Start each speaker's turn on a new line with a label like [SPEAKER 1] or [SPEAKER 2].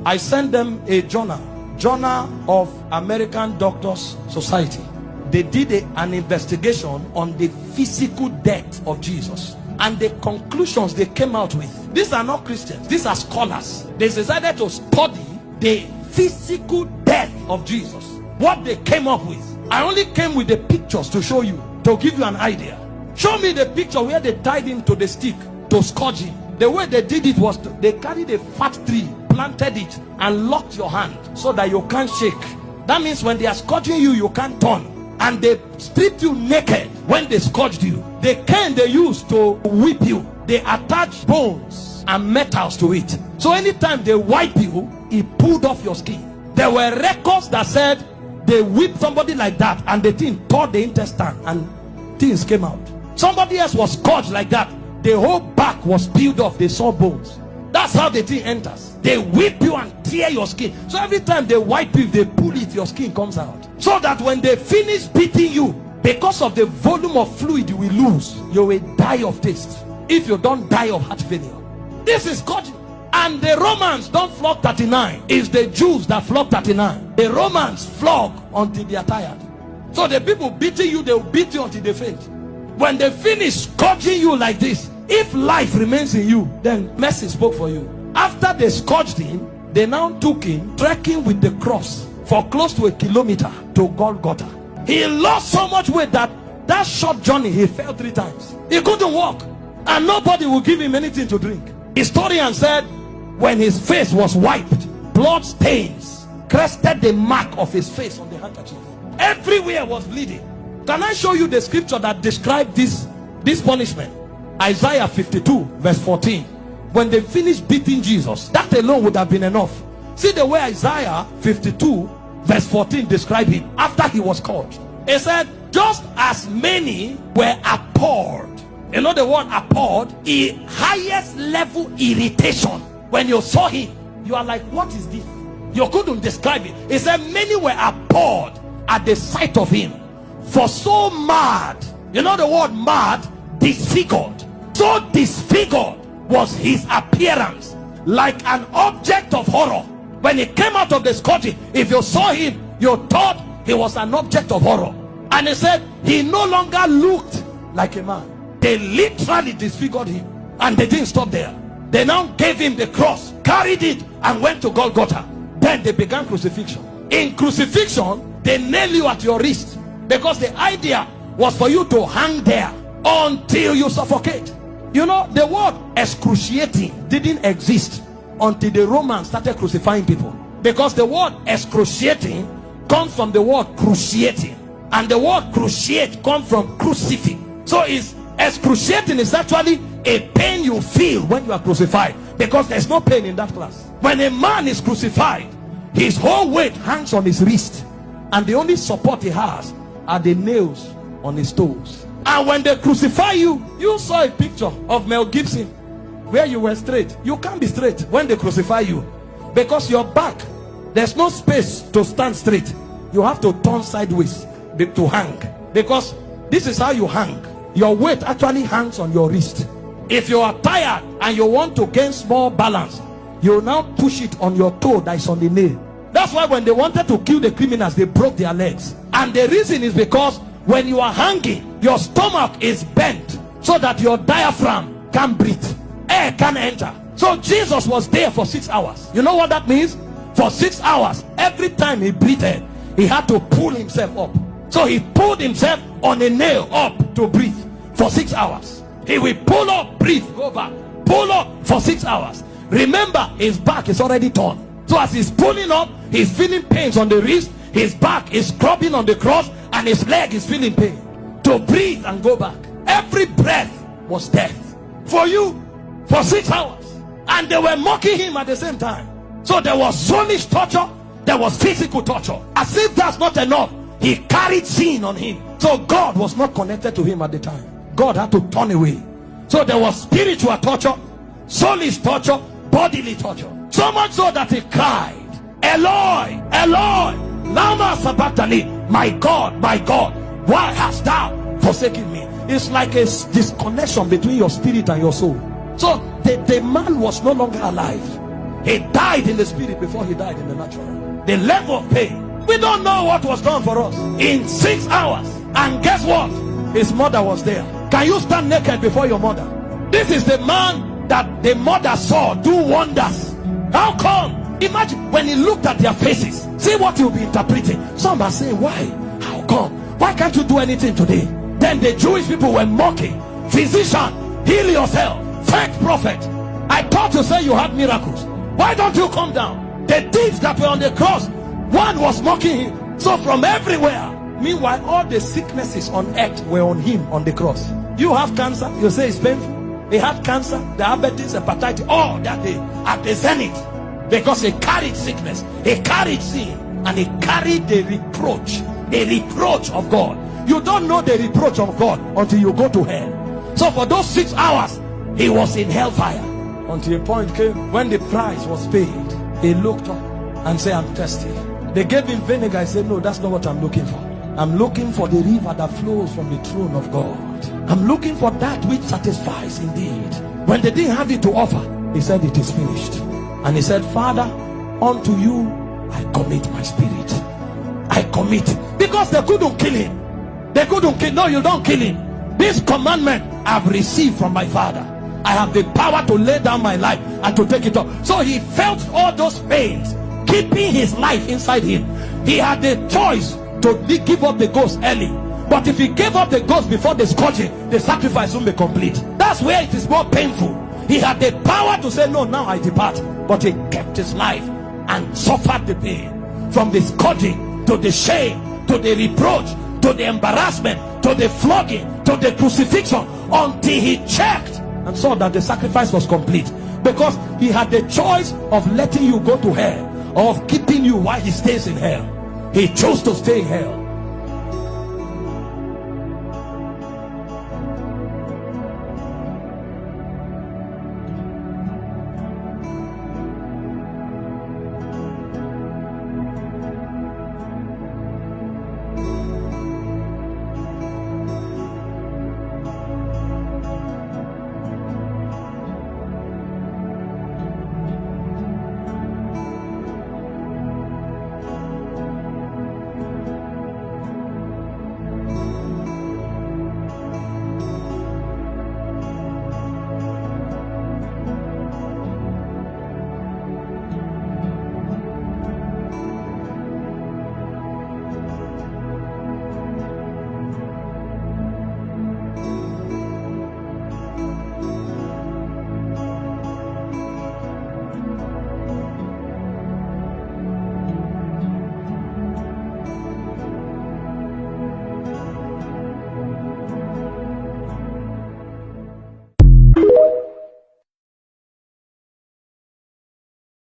[SPEAKER 1] I sent them a journal of American Doctors Society. They did an investigation on the physical death of Jesus, and the conclusions they came out with. These are not Christians, these are scholars. They decided to study the physical death of Jesus. What they came up with, I only came with the pictures to show you, to give you an idea. Show me the picture where they tied him to the stick to scourge him. The way they did it was they carried a fat tree, planted it, and locked your hand so that you can't shake. That means when they are scourging you, you can't turn. And they stripped you naked when they scourged you. The cane they used to whip you, they attached bones and metals to it. So anytime they wipe you, it pulled off your skin. There were records that said they whipped somebody like that and the thing tore the intestine and things came out. Somebody else was scourged like that. The whole back was peeled off. They saw bones. That's how the thing enters. They whip you and tear your skin. So every time they wipe you, they pull it, your skin comes out. So that when they finish beating you, because of the volume of fluid you will lose, you will die of taste. If you don't die of heart failure. This is scourging. And the Romans don't flog 39. It's the Jews that flog 39. The Romans flog until they are tired. So the people beating you, they will beat you until they faint. When they finish scourging you like this, if life remains in you, then mercy spoke for you. After they scourged him, they now took him trekking with the cross for close to 1 kilometer to Golgotha. He lost so much weight that short journey he fell 3 times. He couldn't walk, and nobody would give him anything to drink. Historian said when his face was wiped, blood stains crested the mark of his face on the handkerchief. Everywhere was bleeding. Can I show you the scripture that described this punishment? Isaiah 52 verse 14. When they finished beating Jesus, that alone would have been enough. See the way Isaiah 52 verse 14 described him after he was scourged. It said, just as many were appalled. You know the word appalled? The highest level irritation. When you saw him, you are like, what is this? You couldn't describe it. It said many were appalled at the sight of him. For so mad, you know the word mad? Disfigured. So disfigured was his appearance, like an object of horror. When he came out of the scourging, if you saw him, you thought he was an object of horror. And he said he no longer looked like a man. They literally disfigured him, and they didn't stop there. They now gave him the cross, carried it, and went to Golgotha. Then they began crucifixion. In crucifixion, they nail you at your wrist, because the idea was for you to hang there until you suffocate. You know, the word excruciating didn't exist until the Romans started crucifying people, because the word excruciating comes from the word cruciating, and the word cruciate comes from crucifix. So it's excruciating is actually a pain you feel when you are crucified, because there's no pain in that class. When a man is crucified, his whole weight hangs on his wrist, and the only support he has are the nails on his toes. And when they crucify you, you saw a picture of Mel Gibson where you were straight. You can't be straight when they crucify you, because your back, there's no space to stand straight. You have to turn sideways to hang, because this is how you hang. Your weight actually hangs on your wrist. If you are tired and you want to gain small balance, you now push it on your toe that is on the nail. That's why when they wanted to kill the criminals, they broke their legs. And the reason is because when you are hanging, your stomach is bent so that your diaphragm can't breathe. Air can't enter. So Jesus was there for 6 hours. You know what that means? For 6 hours, every time he breathed, he had to pull himself up. So he pulled himself on a nail up to breathe for 6 hours. He will pull up, breathe, go back, pull up for 6 hours. Remember, his back is already torn. So as he's pulling up, he's feeling pains on the wrist, his back is scrubbing on the cross, and his leg is feeling pain. To breathe and go back. Every breath was death for you for 6 hours. And they were mocking him at the same time. So there was soulish torture, there was physical torture. As if that's not enough, he carried sin on him. So God was not connected to him at the time. God had to turn away. So there was spiritual torture, soulish torture, bodily torture. So much so that he cried, Eloi, Eloi, lama sabachthani, my God, why hast thou forsaken me? It's like a disconnection between your spirit and your soul. So the man was no longer alive. He died in the spirit before he died in the natural. The level of pain. We don't know what was done for us in 6 hours. And guess what? His mother was there. Can you stand naked before your mother? This is the man that the mother saw do wonders. How come? Imagine when he looked at their faces. See what you'll be interpreting. Some are saying, why? How come? Why can't you do anything today? Then the Jewish people were mocking. Physician, heal yourself. Fake prophet. I thought you said you had miracles. Why don't you come down? The thieves that were on the cross, one was mocking him. So from everywhere. Meanwhile, all the sicknesses on earth were on him on the cross. You have cancer, you say it's painful. He had cancer, diabetes, hepatitis, all that day at the zenith. Because he carried sickness, he carried sin, and he carried the reproach of God. You don't know the reproach of God until you go to hell. So for those 6 hours, he was in hellfire. Until a point came when the price was paid. He looked up and said, I'm thirsty. They gave him vinegar. He said, no, that's not what I'm looking for. I'm looking for the river that flows from the throne of God. I'm looking for that which satisfies indeed. When they didn't have it to offer, he said, it is finished. And he said, Father, unto you I commit my spirit. I commit. Because they couldn't kill him. They couldn't kill. No, you don't kill him. This commandment I've received from my Father. I have the power to lay down my life and to take it up. So he felt all those pains, keeping his life inside him. He had the choice to give up the ghost early. But if he gave up the ghost before the scourging, the sacrifice won't be complete. That's where it is more painful. He had the power to say, no, now I depart. But he kept his life and suffered the pain. From the scourging, to the shame, to the reproach, to the embarrassment, to the flogging, to the crucifixion, until he checked and saw that the sacrifice was complete. Because he had the choice of letting you go to hell, or of keeping you while he stays in hell. He chose to stay in hell.